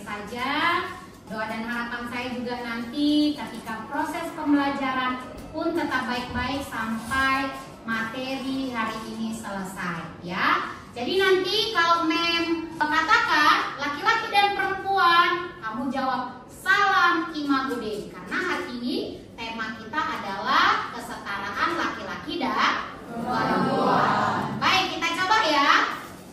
saja. Doa dan harapan saya juga nanti ketika proses pembelajaran pun tetap baik-baik sampai materi hari ini selesai ya. Jadi nanti kalau Mem katakan laki-laki dan perempuan, kamu jawab salam imago Dei. Karena hari ini tema kita adalah kesetaraan laki-laki dan perempuan. Baik, kita coba ya.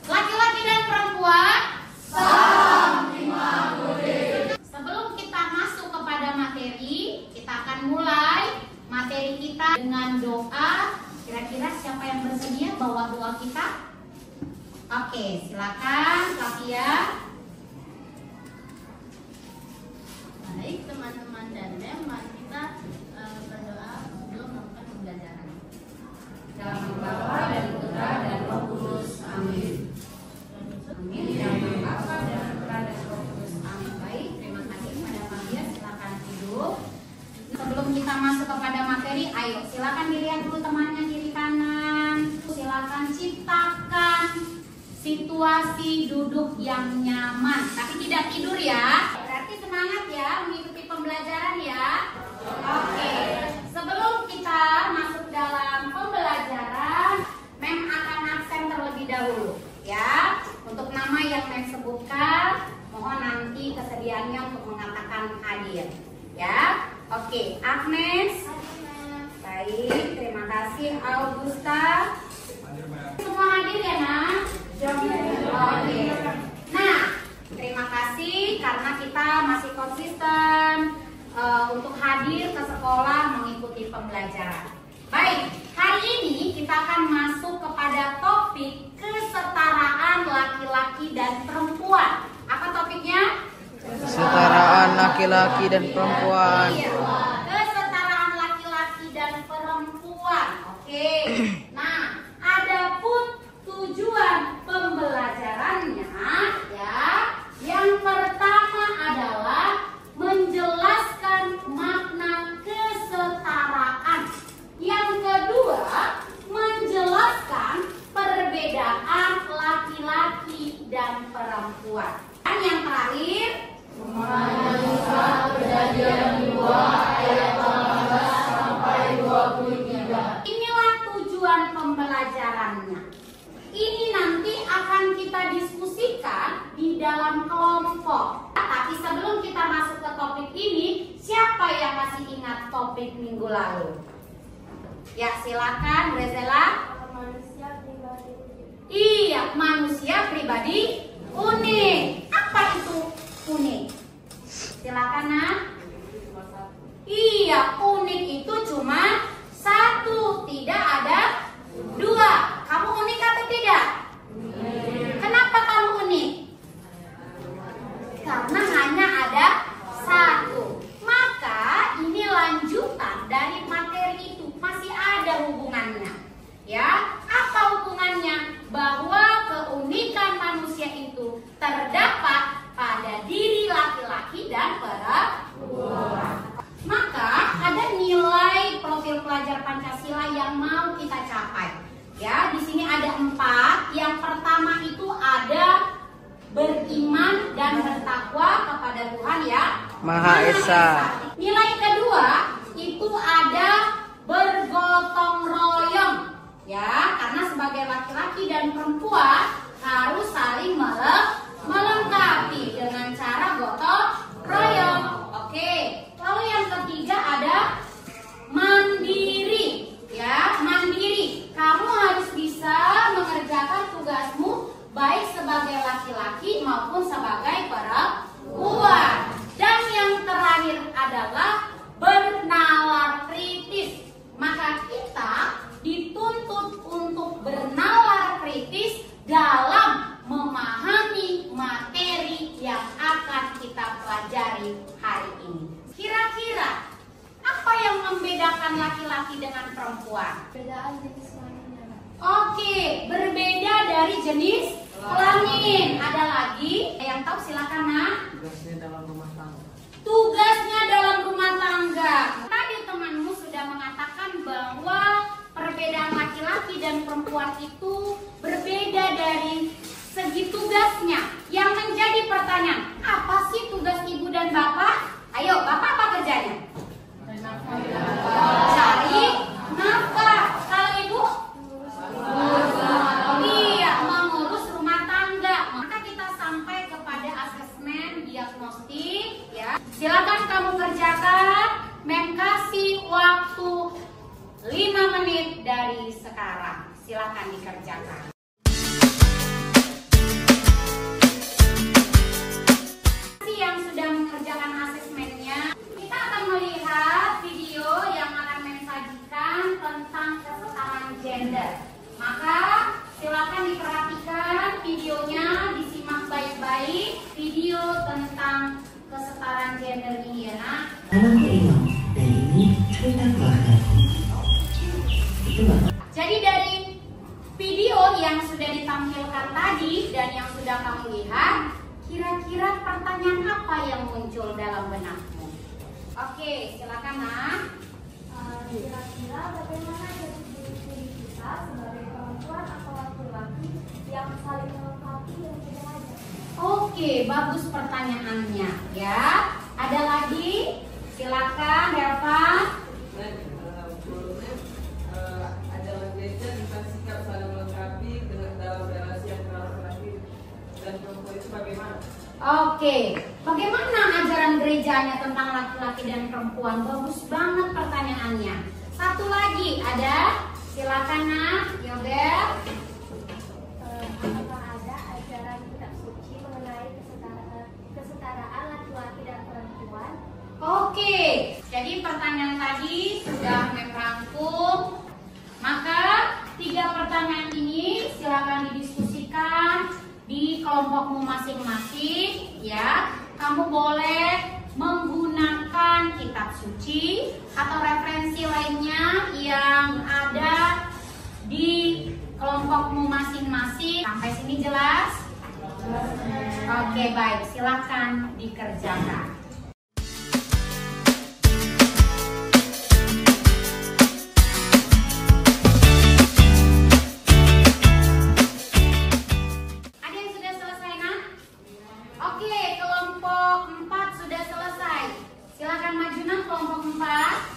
Laki-laki dan perempuan, salam imago Dei. Sebelum kita masuk kepada materi, kita akan mulai materi kita dengan doa. Kira-kira siapa yang bersedia bawa doa kita? Oke, silakan Safia. Baik teman-teman dan Mem, mari kita berdoa sebelum melakukan pembelajaran. Dalam nama Bapa dan Putra dan Roh Kudus. Amin. Amin. Dalam nama Bapa dan Putra dan Roh Kudus. Amin. Baik, terima kasih kepada Fabia. Silakan duduk. Sebelum kita masuk kepada materi, ayo silakan dilihat dulu temannya kiri kanan. Silakan ciptakan situasi duduk yang nyaman, tapi tidak tidur ya. Berarti semangat ya mengikuti pembelajaran ya. Oke, sebelum kita masuk dalam pembelajaran, Mem akan absen terlebih dahulu ya. Untuk nama yang Mem sebutkan, mohon nanti kesediaannya untuk mengatakan hadir ya. Oke, Agnes. Baik, terima kasih. Augusta. Semua hadir ya nak? Oke. Nah, terima kasih karena kita masih konsisten untuk hadir ke sekolah mengikuti pembelajaran. Baik, hari ini kita akan masuk kepada topik kesetaraan laki-laki dan perempuan. Apa topiknya? Kesetaraan laki-laki dan perempuan. Iya, kesetaraan laki-laki dan perempuan. Oke. Nah, adapun tujuan pembelajarannya ya, yang pertama adalah menjelaskan makna kesetaraan. Yang kedua, menjelaskan perbedaan laki-laki dan perempuan. Dan yang terakhir, Kejadian 2 ayat 18 sampai 23. Inilah tujuan pembelajarannya. Ini nanti akan kita diskusikan di dalam kelompok. Tapi sebelum kita masuk ke topik ini, siapa yang masih ingat topik minggu lalu? Ya, silakan Rezela. Manusia pribadi. Iya, manusia pribadi unik. Apa itu unik? Silakan nak. Iya, unik itu cuma satu, tidak ada dua. Kamu unik atau tidak? Kenapa kamu unik? Karena hanya ada satu. Maka ini lanjutan dari materi itu, masih ada hubungannya. Ya, apa hubungannya? Bahwa keunikan manusia itu terdapat pada diri laki-laki dan perempuan. Maka ada nilai profil pelajar Pancasila yang mau kita capai. Ya, di sini ada 4. Yang pertama itu ada beriman dan bertakwa kepada Tuhan ya Maha Esa. Nilai kedua itu ada bergotong royong ya, karena sebagai laki-laki dan perempuan harus saling melengkapi dengan cara gotong royong. Oke. Lalu yang ketiga ada mandiri ya, mandiri. Kamu harus bisa mengerjakan tugasmu baik sebagai laki-laki maupun sebagai perempuan. Dan yang terakhir adalah bernalar kritis. Maka kita dituntut untuk bernalar kritis dalam memahami materi yang akan kita pelajari hari ini. Kira-kira apa yang membedakan laki-laki dengan perempuan? Perbedaan jenis kelaminnya. Oke, berbeda dari jenis kelamin. Ada lagi yang tahu, silakan nak. Tugasnya dalam rumah tangga. Tugasnya dalam rumah tangga. Tadi temanmu sudah mengatakan bahwa perbedaan laki-laki dan perempuan itu berbeda dari segi tugasnya. Yang menjadi pertanyaan, Apa sih tugas ibu dan bapak? Ayo, bapak apa kerjanya? Cari nafkah. Kalau ibu? Iya, mengurus rumah tangga. Maka kita sampai kepada asesmen diagnostik ya. Silakan kamu kerjakan. Mem kasih waktu 5 menit dari sekarang. Silakan dikerjakan. Yang sudah mengerjakan asesmennya, kita akan melihat video yang akan mensajikan tentang kesetaraan gender. Maka silakan diperhatikan videonya, disimak baik-baik video tentang kesetaraan gender ini ya nak. Jadi dari video yang sudah ditampilkan tadi dan yang sudah kamu lihat, kira-kira pertanyaan apa yang muncul dalam benakmu? Oke, silakan nak. Kira-kira bagaimana diri kita sebagai perempuan atau laki-laki yang saling melengkapi dan sederhana? Oke, bagus pertanyaannya ya. Ada lagi? Silakan, Delvan. Adalah gereja tentang sikap saling melengkapi dengan dalam relasi antara laki-laki dan perempuan itu bagaimana? Oke, bagaimana ajaran gerejanya tentang laki-laki dan perempuan? Bagus banget pertanyaannya. Satu lagi ada, silakan nak, Yobel. Apakah ada ajaran kitab suci mengenai kesetaraan laki-laki dan perempuan? Oke, jadi pertanyaan tadi sudah merangkum. Maka 3 pertanyaan ini silakan didiskusikan di kelompokmu masing-masing ya. Kamu boleh menggunakan kitab suci atau referensi lainnya yang ada di kelompokmu masing-masing. Sampai sini jelas? Oke, baik, silakan dikerjakan. Kelompok 4.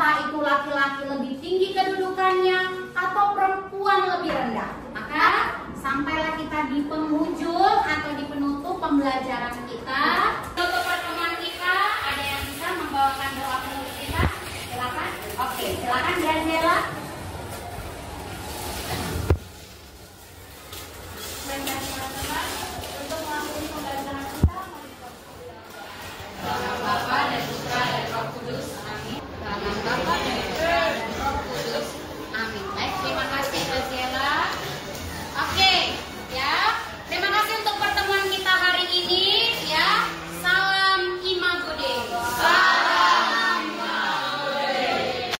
entah itu laki-laki lebih tinggi kedudukannya atau perempuan lebih rendah. Maka sampailah kita di penghujung atau di penutup pembelajaran kita. Untuk pertemuan kita, ada yang bisa membawakan doa Angela.